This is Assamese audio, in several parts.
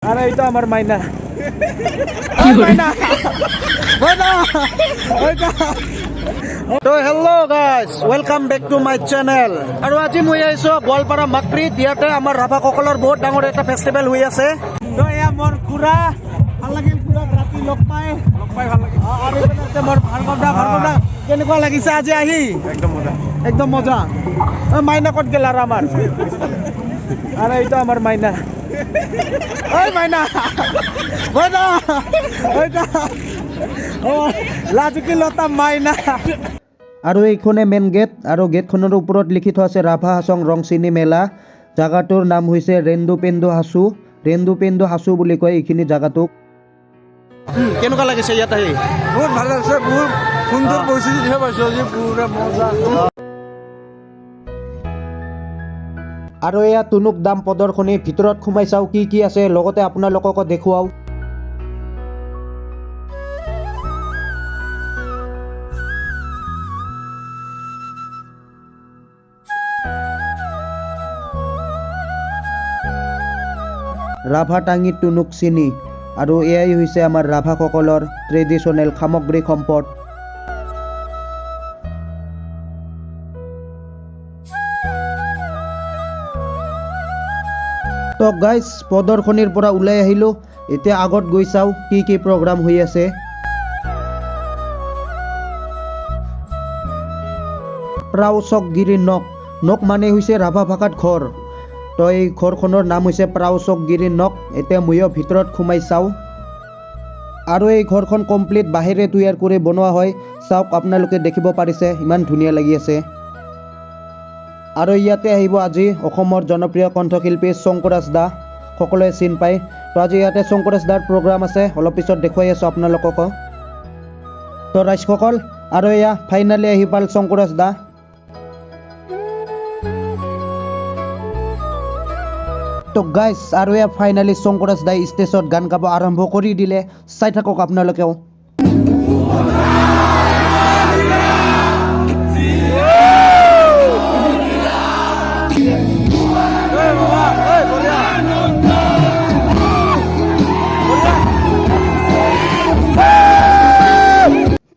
আরে এটা আমার মাইনা ওই মাইনা মাইনা ওইটা তো hello guys welcome back to my channel আৰু আজি মই আইছো গোৱালপাৰা মাকৰিত ইয়াতে আমাৰ ৰাভাসকলৰ বহুত ডাঙৰ এটা ফেষ্টিভেল হৈ আছে তো এয়া মোৰ খুৰা ভাল লাগিল খুৰা ৰাতি লগ পাই ভাল লাগিল আৰু এতে মোৰ ভাৰ্গৱদা কেনেকুৱা লাগিছে আজি আহি একদম মজা মাইনা কত গেল আৰু আমাৰ আৰে এটা আমাৰ মাইনা ওই মাইনা মাইনা ওইটা ও লাজকি লতা মাইনা আৰু এইখনে মেন গেট আৰু গেটখনৰ ওপৰত লিখি থোৱা আছে ৰাভা হাছং ৰংচিনী মেলা জাগাটোৰ নাম হৈছে ৰেন্দু হাছু বুলি কয় এইখিনি জাগাটোক কেনেকুৱা লাগিছে ইয়াত আহি বহুত ভাল লাগিছে বহুত সুন্দৰ পৰিস্থিতি দেখা পাইছো আজি পুৰা মজা আৰু এয়া তুনুক দাম প্ৰদৰ্শনী ভিতৰত সোমাই চাও কি কি আছে লগতে আপোনালোকক দেখুৱাও ৰাভা টাঙি তুনুক চিনি আৰু এয়াই হৈছে আমাৰ ৰাভাসকলৰ ট্ৰেডিশ্যনেল সামগ্ৰিক সম্পদ তো গাইজ প্ৰদৰ্শনীৰ পৰা ওলাই আহিলো এতিয়া আগত গৈ চাও কি প্ৰগ্ৰাম হৈ আছে প্ৰাউচকগিৰি নক মানে হৈছে ৰাভা ভাষাত ঘৰ তো এই ঘৰখনৰ নাম হৈছে প্ৰাউচকগিৰি নক এতিয়া ময়ো ভিতৰত সোমাই চাও আৰু এই ঘৰখন কমপ্লিট বাহিৰে তৈয়াৰ কৰি বনোৱা হয় চাওক আপোনালোকে দেখিব পাৰিছে ইমান ধুনীয়া লাগি আছে আৰু ইয়াতে আহিব আজি অসমৰ জনপ্ৰিয় কণ্ঠশিল্পী শংকুৰাজ দা সকলোৱে চিন পায় তো আজি ইয়াতে শংকুৰাজ দাৰ প্ৰগ্ৰাম আছে অলপ পিছত দেখুৱাই আছো আপোনালোকক তো ৰাইজসকল আৰু এয়া ফাইনেলি আহি পাল শংকুৰাজ দা তো গাইজ আৰু এয়া ফাইনেলি শংকুৰাজ দাই ষ্টেজত গান গাব আৰম্ভ কৰি দিলে চাই থাকক আপোনালোকেও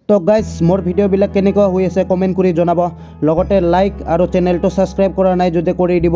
তো গাইজ মোৰ ভিডিঅ'বিলাক কেনেকুৱা হৈ আছে কমেণ্ট কৰি জনাব লগতে লাইক আৰু চেনেলটো ছাবস্ক্ৰাইব কৰা নাই যদি কৰি দিব